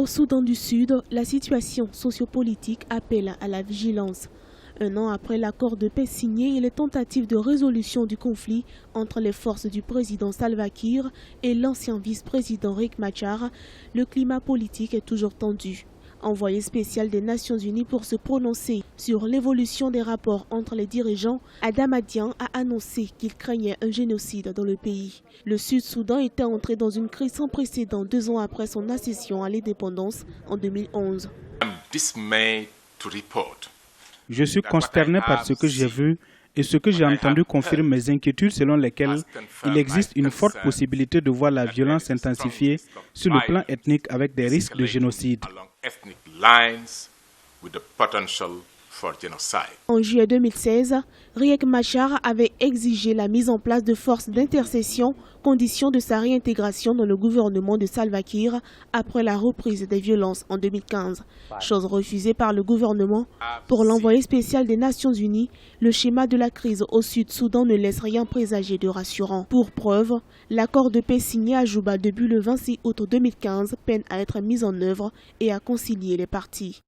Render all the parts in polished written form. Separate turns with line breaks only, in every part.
Au Soudan du Sud, la situation sociopolitique appelle à la vigilance. Un an après l'accord de paix signé et les tentatives de résolution du conflit entre les forces du président Salva Kiir et l'ancien vice-président Riek Machar, le climat politique est toujours tendu. Envoyé spécial des Nations Unies pour se prononcer sur l'évolution des rapports entre les dirigeants, Adam Addian a annoncé qu'il craignait un génocide dans le pays. Le Sud-Soudan était entré dans une crise sans précédent 2 ans après son accession à l'indépendance en 2011.
Je suis consterné par ce que j'ai vu et ce que j'ai entendu confirme mes inquiétudes selon lesquelles il existe une forte possibilité de voir la violence s'intensifier sur le plan ethnique avec des risques de génocide.
En juillet 2016, Riek Machar avait exigé la mise en place de forces d'intercession, condition de sa réintégration dans le gouvernement de Salva Kiir après la reprise des violences en 2015. Chose refusée par le gouvernement. Pour l'envoyé spécial des Nations Unies, le schéma de la crise au Sud-Soudan ne laisse rien présager de rassurant. Pour preuve, l'accord de paix signé à Juba depuis le 26 août 2015 peine à être mis en œuvre et à concilier les parties.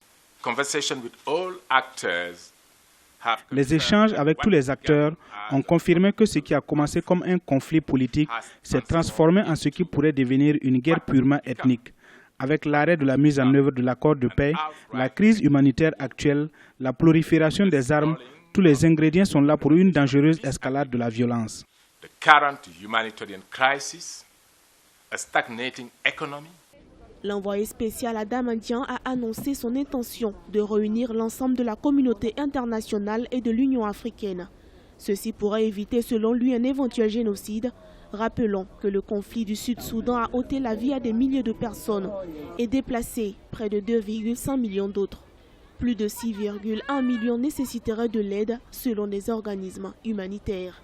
Les échanges avec tous les acteurs ont confirmé que ce qui a commencé comme un conflit politique s'est transformé en ce qui pourrait devenir une guerre purement ethnique. Avec l'arrêt de la mise en œuvre de l'accord de paix, la crise humanitaire actuelle, la prolifération des armes, tous les ingrédients sont là pour une dangereuse escalade de la violence.
L'envoyé spécial Adam Addian a annoncé son intention de réunir l'ensemble de la communauté internationale et de l'Union africaine. Ceci pourrait éviter selon lui un éventuel génocide. Rappelons que le conflit du Sud-Soudan a ôté la vie à des milliers de personnes et déplacé près de 2,5 millions d'autres. Plus de 6,1 millions nécessiteraient de l'aide selon les organismes humanitaires.